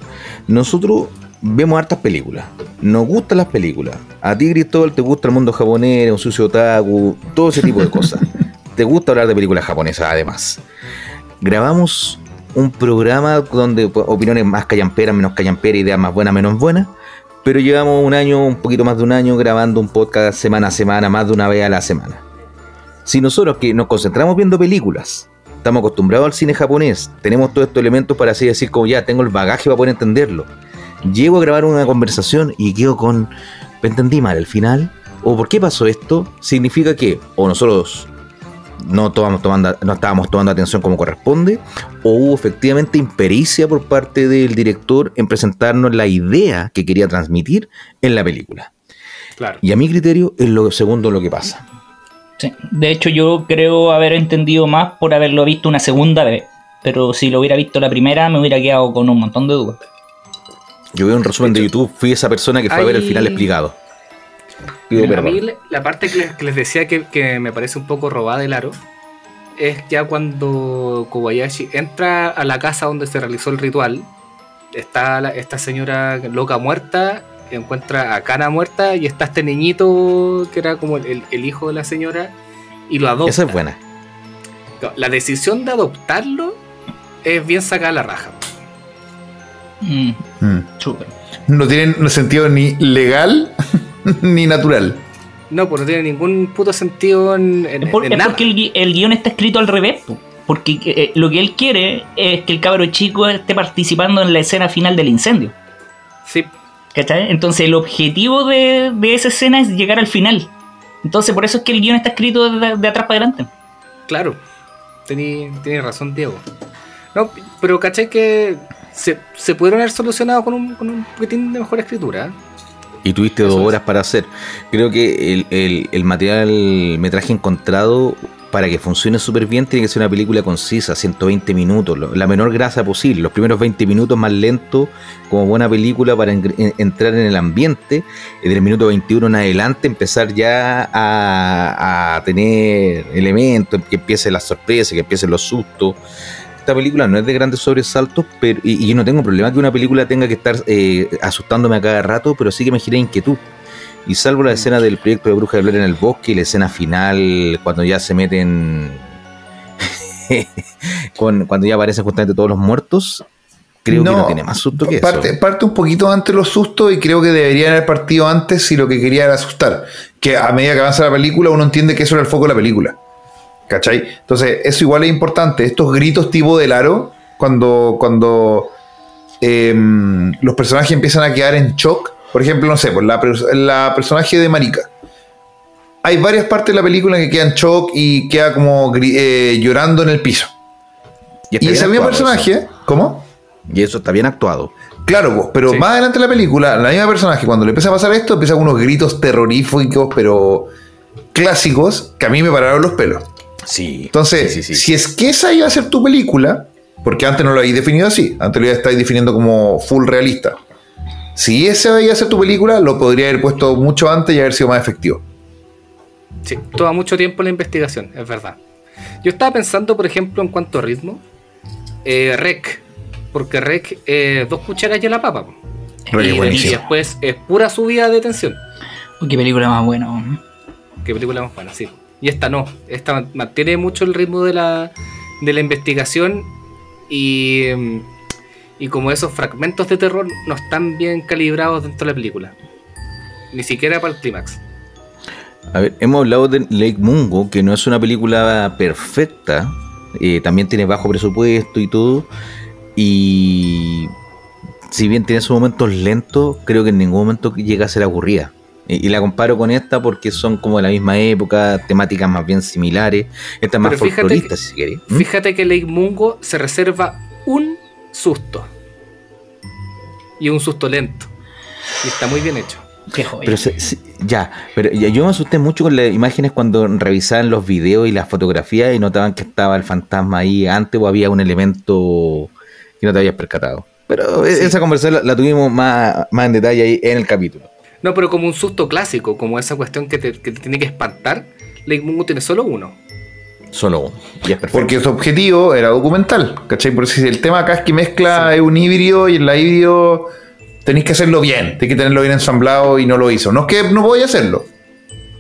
Nosotros vemos hartas películas, nos gustan las películas. A ti, Cristóbal, te gusta el mundo japonés, un sucio otaku, todo ese tipo de cosas. Te gusta hablar de películas japonesas, además. Grabamos un programa donde opiniones más callamperas, menos callamperas, ideas más buenas, menos buenas. Pero llevamos un poquito más de un año grabando un podcast semana a semana, más de una vez a la semana. Si nosotros que nos concentramos viendo películas, estamos acostumbrados al cine japonés, tenemos todos estos elementos para así decir como ya tengo el bagaje para poder entenderlo. Llego a grabar una conversación y quedo con... ¿entendí mal el final? ¿O por qué pasó esto? Significa que o nosotros no estábamos tomando atención como corresponde, o hubo efectivamente impericia por parte del director en presentarnos la idea que quería transmitir en la película. Claro. Y a mi criterio es lo segundo lo que pasa. Sí. De hecho, yo creo haber entendido más por haberlo visto una segunda vez. Pero si lo hubiera visto la primera, me hubiera quedado con un montón de dudas. Yo veo un resumen de YouTube, fui esa persona que fue a ver el final explicado. A mí la parte que les decía que me parece un poco robada del aro es ya cuando Kobayashi entra a la casa donde se realizó el ritual. Está esta señora loca muerta, encuentra a Kana muerta y está este niñito que era como el hijo de la señora y lo adopta. Esa es buena. La decisión de adoptarlo es bien sacada a la raja. Súper. No tiene sentido ni legal ni natural. No, pues no tiene ningún puto sentido en nada. Porque el guión está escrito al revés. Porque lo que él quiere es que el cabro chico esté participando en la escena final del incendio. Sí. ¿Cachai? Entonces el objetivo de esa escena es llegar al final. Entonces por eso es que el guión está escrito de atrás para adelante. Claro. Tenés razón, Diego. No, pero ¿cachai? Que se pudieron haber solucionado con un poquitín de mejor escritura. Y tuviste 2 horas para hacer. Creo que el metraje encontrado, para que funcione súper bien, tiene que ser una película concisa, 120 minutos, la menor grasa posible. Los primeros 20 minutos más lentos, como buena película para entrar en el ambiente. Y del minuto 21 en adelante empezar ya a tener elementos, que empiecen las sorpresas, que empiecen los sustos. Esta película no es de grandes sobresaltos, pero y yo no tengo problema que una película tenga que estar asustándome a cada rato, pero sí que me genera inquietud. Y salvo la escena del proyecto de Bruja de Blair en el bosque y la escena final, cuando ya se meten cuando ya aparecen justamente todos los muertos, creo que no tiene más susto que eso. Parte un poquito antes los sustos, y creo que deberían haber partido antes si lo que quería era asustar. Que a medida que avanza la película uno entiende que eso era el foco de la película. ¿Cachai? Entonces, eso igual es importante. Estos gritos tipo del aro, cuando los personajes empiezan a quedar en shock. Por ejemplo, no sé, pues la personaje de Marika. Hay varias partes de la película que queda en shock y queda como llorando en el piso. Y ese mismo personaje, eso. ¿Cómo? Y eso está bien actuado. Claro, pues, pero sí. Más adelante en la película, la misma personaje, cuando le empieza a pasar esto, empieza con unos gritos terroríficos, pero clásicos, que a mí me pararon los pelos. Sí. Entonces, si es que esa iba a ser tu película, porque antes no lo habéis definido así, antes lo estáis definiendo como full realista. Si esa iba a ser tu película, lo podría haber puesto mucho antes y haber sido más efectivo. Sí, toma mucho tiempo la investigación, es verdad. Yo estaba pensando, por ejemplo, en cuanto a ritmo, Rec, porque Rec 2 cucharas y la papa. Y después es pura subida de tensión. Qué película más buena. Qué película más buena, sí. Y esta no, esta mantiene mucho el ritmo de la investigación y como esos fragmentos de terror no están bien calibrados dentro de la película. Ni siquiera para el clímax. A ver, hemos hablado de Lake Mungo, que no es una película perfecta, también tiene bajo presupuesto y todo, y si bien tiene sus momentos lentos, creo que en ningún momento llega a ser aburrida. Y la comparo con esta porque son como de la misma época, temáticas más bien similares, esta es más folclorista, si querés. Fíjate que Lake Mungo se reserva un susto, y un susto lento, y está muy bien hecho. Qué joya. Pero yo me asusté mucho con las imágenes cuando revisaban los videos y las fotografías y notaban que estaba el fantasma ahí antes o había un elemento que no te habías percatado. Pero sí, esa conversación la tuvimos más en detalle ahí en el capítulo. No, pero como un susto clásico, como esa cuestión que te tiene que espantar, Lake Mungo tiene solo uno. Solo uno. Y es perfecto. Porque su objetivo era documental, ¿cachai? Porque si el tema acá es que mezcla es un híbrido y en la híbrido tenéis que hacerlo bien, tenéis que tenerlo bien ensamblado y no lo hizo. No es que no voy a hacerlo,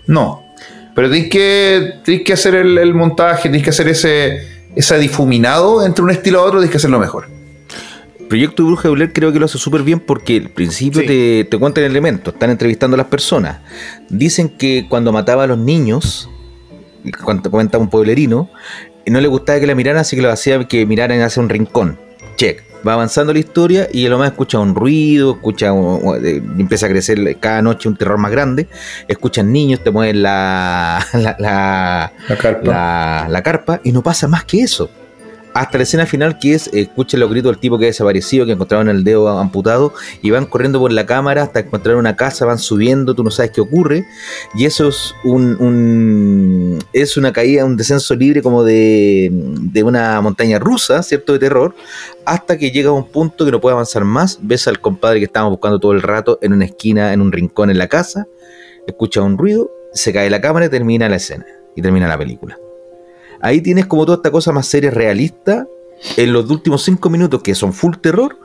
no. Pero tenéis que hacer el montaje, tenéis que hacer ese difuminado entre un estilo a otro, tienes que hacerlo mejor. Proyecto Bruja de Blair creo que lo hace súper bien porque al principio te cuentan elementos, están entrevistando a las personas. Dicen que cuando mataba a los niños, cuando cuenta un pueblerino, no le gustaba que la miraran, así que lo hacía que miraran hacia un rincón. Check. Va avanzando la historia y a lo más escucha un ruido, empieza a crecer cada noche un terror más grande, escuchan niños, te mueven la carpa y no pasa más que eso. Hasta la escena final, que es, escuchan los gritos del tipo que ha desaparecido, que encontraron el dedo amputado, y van corriendo por la cámara hasta encontrar una casa, van subiendo, tú no sabes qué ocurre, y eso es es una caída, un descenso libre como de una montaña rusa, ¿cierto?, de terror, hasta que llega a un punto que no puede avanzar más, ves al compadre que estábamos buscando todo el rato en una esquina, en un rincón en la casa, escucha un ruido, se cae la cámara y termina la escena, y termina la película. Ahí tienes como toda esta cosa más seria, realista. En los últimos 5 minutos, que son full terror,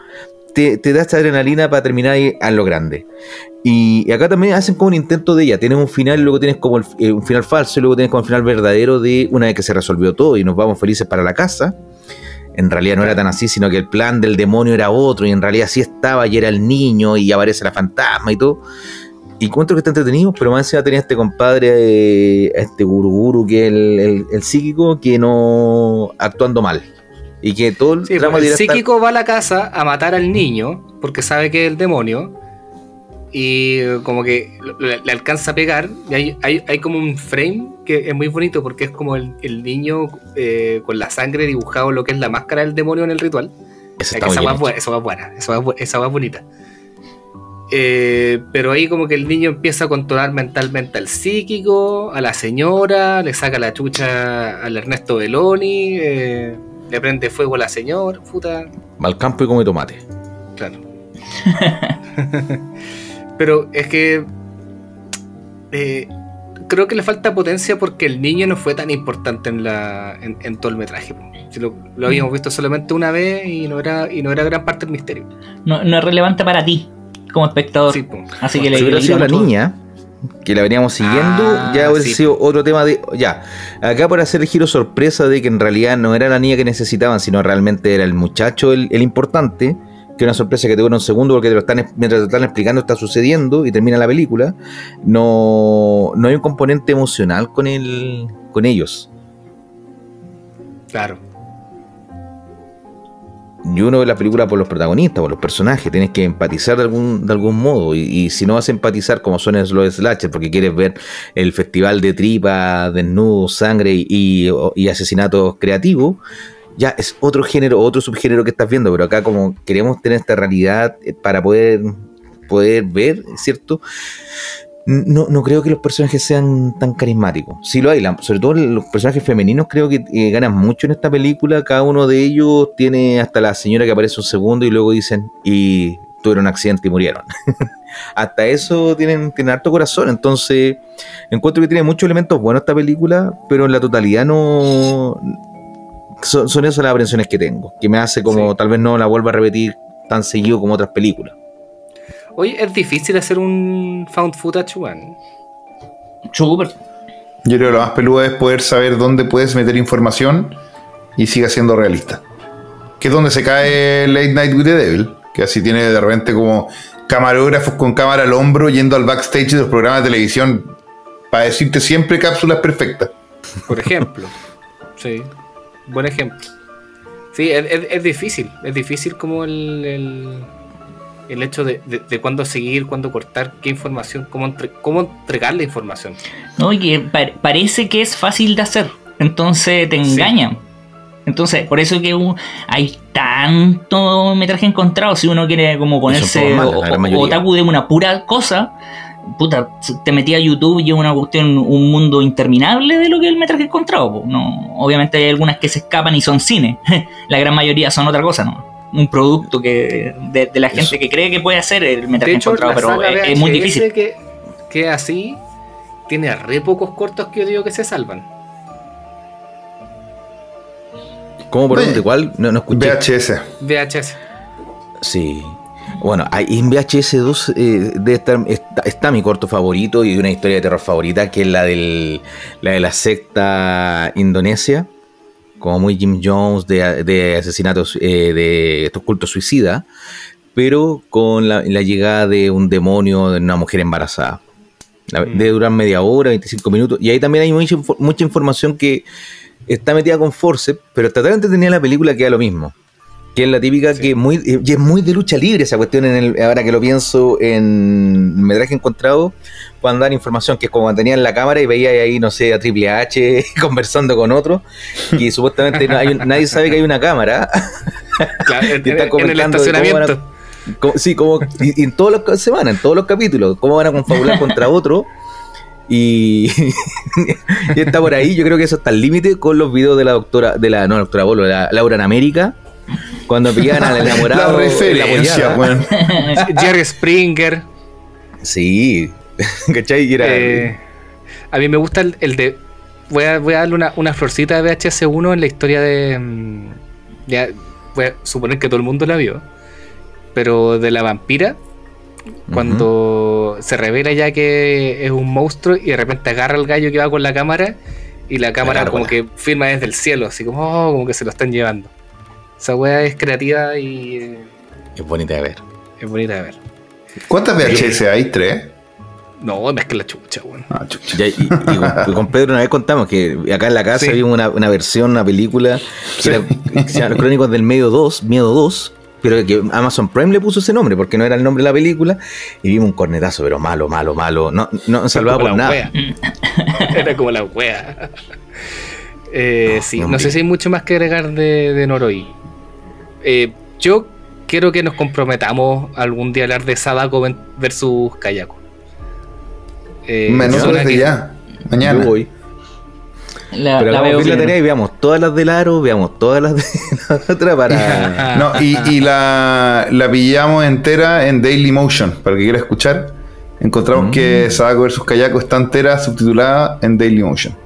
te da esta adrenalina para terminar ahí a lo grande. Y acá también hacen como un intento de ella. Tienes un final, luego tienes como un final falso, y luego tienes como el final verdadero de una vez que se resolvió todo y nos vamos felices para la casa. En realidad no era tan así, sino que el plan del demonio era otro, y en realidad sí estaba, y era el niño, y aparece la fantasma y todo. Y encuentro que está entretenido, pero más encima tenía este compadre, este guruguru, que es el psíquico, que no actuando mal. Y que todo el drama el psíquico va a la casa a matar al niño, porque sabe que es el demonio, y como que le alcanza a pegar, y hay como un frame que es muy bonito, porque es como el niño con la sangre dibujado lo que es la máscara del demonio en el ritual. Esa va bonita. Pero ahí como que el niño empieza a controlar mentalmente al psíquico, a la señora, le saca la chucha al Ernesto Belloni, le prende fuego a la señora, puta. Va al campo y come tomate. Claro. Pero es que creo que le falta potencia porque el niño no fue tan importante en todo el metraje. Si lo habíamos visto solamente una vez y no era gran parte del misterio. No es relevante para ti como espectador. Sí, así que si hubiera sido la niña que la veníamos siguiendo, ya hubiera sido otro tema de... Ya, acá por hacer el giro sorpresa de que en realidad no era la niña que necesitaban, sino realmente era el muchacho el importante, que es una sorpresa que te dura un segundo porque mientras te están explicando está sucediendo y termina la película. No hay un componente emocional con ellos. Claro. Y uno ve la película por los protagonistas, por los personajes, tienes que empatizar de algún modo, y si no vas a empatizar como son los slasher, porque quieres ver el festival de tripas, desnudos, sangre y asesinatos creativos, ya es otro género, otro subgénero que estás viendo, pero acá como queremos tener esta realidad para poder ver, ¿cierto? No creo que los personajes sean tan carismáticos. Sí lo hay, sobre todo los personajes femeninos creo que ganan mucho en esta película. Cada uno de ellos tiene hasta la señora que aparece un segundo y luego dicen, y tuvieron un accidente y murieron. Hasta eso tienen harto corazón. Entonces encuentro que tiene muchos elementos buenos esta película, pero en la totalidad no... Son esas las aprensiones que tengo, que me hace como tal vez no la vuelva a repetir tan seguido como otras películas. Oye, es difícil hacer un found footage, weón. Súper. Yo creo que lo más peludo es poder saber dónde puedes meter información y siga siendo realista. Que es donde se cae Late Night with the Devil, que así tiene de repente como camarógrafos con cámara al hombro yendo al backstage de los programas de televisión para decirte siempre cápsulas perfectas. Por ejemplo. Sí, buen ejemplo. Sí, es difícil como el hecho de cuándo seguir, cuándo cortar, qué información, cómo entregar la información. No, y que parece que es fácil de hacer, entonces te engañan. Sí. Entonces, por eso que hay tanto metraje encontrado. Si uno quiere como ponerse otaku de una pura cosa, puta, te metí a YouTube y es una cuestión, un mundo interminable de lo que es el metraje encontrado. No, obviamente hay algunas que se escapan y son cine. La gran mayoría son otra cosa, ¿no? Un producto que de la gente que cree que puede hacer el metraje encontrado, pero es muy difícil. Que así tiene re pocos cortos que yo digo que se salvan. ¿Cómo por dónde? ¿Cuál? No escuché. VHS. Sí. Bueno, en VHS 2 está mi corto favorito y una historia de terror favorita, que es la de la secta indonesia, como muy Jim Jones de asesinatos, de estos cultos suicidas, pero con la llegada de un demonio de una mujer embarazada. Debe durar media hora, 25 minutos, y ahí también hay mucha información que está metida con force, pero está tan entretenida la película que da lo mismo. Que es la típica y es muy de lucha libre esa cuestión, ahora que lo pienso en metraje encontrado, cuando dan información, que es como cuando tenían la cámara y veía ahí, no sé, a Triple H conversando con otro, y supuestamente nadie sabe que hay una cámara. Claro, en el estacionamiento. Y en todas las semanas, en todos los capítulos, cómo van a confabular contra otro. Y está por ahí. Yo creo que eso está al límite con los videos de la doctora Bolo, la Laura en América, cuando pillaban al enamorado. La referencia, bueno. Jerry Springer. Sí, ¿cachai? A mí me gusta el de. Voy a darle una florcita de VHS1 en la historia de. Ya voy a suponer que todo el mundo la vio. Pero de la vampira, cuando se revela ya que es un monstruo y de repente agarra al gallo que va con la cámara y la cámara como que filma desde el cielo, así como que se lo están llevando. Esa wea es creativa y es bonita de ver. Es bonita de ver. ¿Cuántas VHS hay? ¿3? No, es que la chucha, weón. Chucha. Y con Pedro una vez contamos que acá en la casa vimos una versión, una película que se llama Los Crónicos del Miedo 2, pero que Amazon Prime le puso ese nombre porque no era el nombre de la película, y vimos un cornetazo, pero malo, no salvaba por nada. Era como la wea. No sé si hay mucho más que agregar de Noroi. Yo quiero que nos comprometamos algún día a hablar de Sadako versus Kayako. Menos desde ya, mañana. Yo voy. La pero veo la tarea y veamos todas las del Aro, veamos todas las de la otra para... No, y la pillamos entera en Daily Motion, para el que quiera escuchar. Encontramos que Sadako vs Kayako está entera subtitulada en Daily Motion.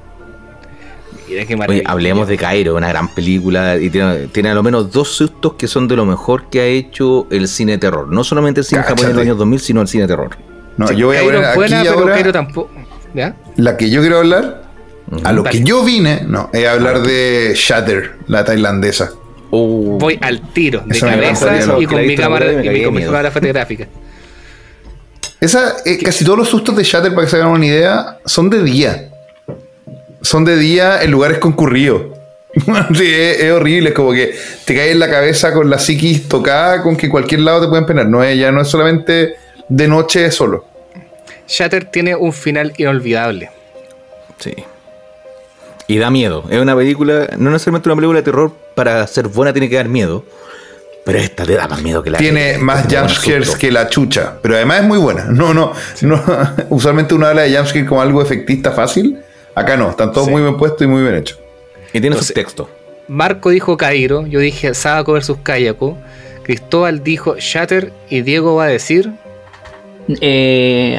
Mira qué Oye, hablemos de Kairo, una gran película, y tiene a lo menos 2 sustos que son de lo mejor que ha hecho el cine de terror. No solamente el cine japonés de los años 2000, sino el cine de terror. No, yo voy a poner aquí ahora Kairo tampoco. ¿Ya? La que yo quiero hablar, a lo que yo vine, es hablar de Shatter, la tailandesa. Voy al tiro, de cabeza y con mi cámara fotográfica. Casi todos los sustos de Shatter, para que se hagan una idea, son de día. Son de día en lugares concurridos. Sí, es horrible, es como que te caes en la cabeza con la psiquis tocada, con que cualquier lado te pueden penar. Ya no es solamente de noche solo. Shatter tiene un final inolvidable. Sí. Y da miedo. Es una película, no necesariamente una película de terror, para ser buena tiene que dar miedo. Pero esta te da más miedo que la tiene más jumpscares que la chucha. Pero además es muy buena. No. Usualmente uno habla de jumpscare como algo efectista fácil. Acá no, están todos muy bien puestos y muy bien hechos. Y tiene su texto. Marco dijo Kairo, yo dije Sadako versus Kayako, Cristóbal dijo Shatter y Diego va a decir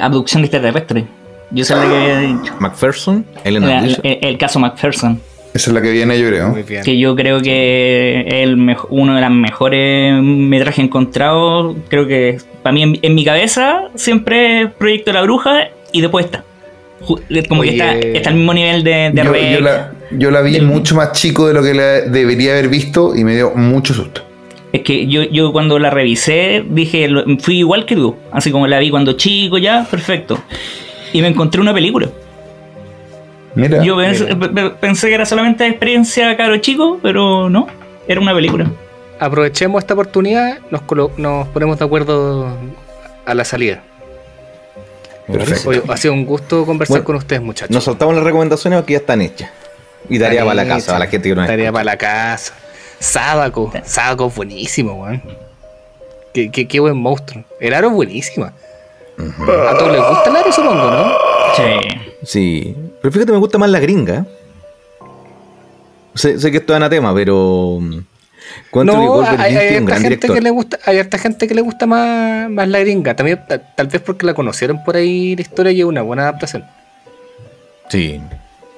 abducción extraterrestre. Yo sé la que había dicho. McPherson, el caso McPherson. Esa es la que viene, yo creo. Que yo creo que es uno de los mejores metrajes encontrados. Creo que para mí en mi cabeza siempre es Proyecto La Bruja y después está. Como que está al mismo nivel de yo la vi mucho más chico de lo que la debería haber visto y me dio mucho susto. Es que yo cuando la revisé dije, fui igual que tú, así como la vi cuando chico ya, perfecto. Y me encontré una película. Mira. Yo pensé que era solamente experiencia caro chico, pero no, era una película. Aprovechemos esta oportunidad, nos ponemos de acuerdo a la salida. Perfecto. Oye, ha sido un gusto conversar con ustedes, muchachos. Nos saltamos las recomendaciones que ya están hechas. Y tarea para la casa, a la gente que no tarea para la casa. Sadako es buenísimo, weón. Qué buen monstruo. El Aro es buenísima. A todos les gusta el Aro, supongo, ¿no? Sí. Pero fíjate, me gusta más la gringa. Sé que esto es anatema, pero... No, hay harta gente que le gusta más la gringa. También, tal vez porque la conocieron por ahí la historia y es una buena adaptación. Sí.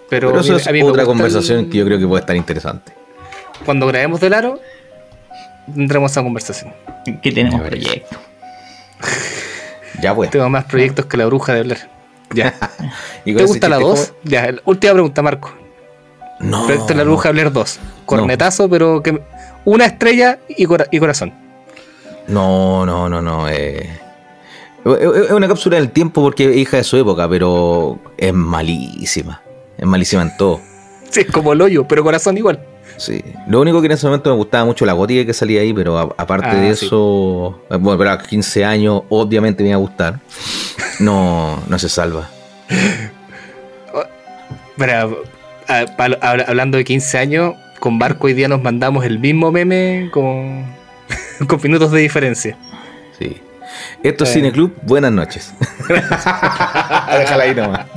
Pero eso es otra conversación que yo creo que puede estar interesante. Cuando grabemos del Aro, tendremos esa conversación. Que tenemos proyectos. Ya pues. Tengo más proyectos que la bruja de Blair. Ya. ¿Te gusta la 2? Ya, última pregunta, Marco. No. Proyecto La Bruja de Blair 2. Cornetazo, pero que una estrella y corazón. No. Es una cápsula del tiempo porque es hija de su época, pero es malísima. Es malísima en todo. Sí, es como el hoyo, pero corazón igual. Sí. Lo único que en ese momento me gustaba mucho la gótica que salía ahí, pero aparte de eso, bueno, pero a 15 años obviamente me iba a gustar. No se salva. Pero, hablando de 15 años, con Barco hoy día nos mandamos el mismo meme con minutos de diferencia. Sí. Esto es Cineclub, buenas noches. Déjala ahí nomás.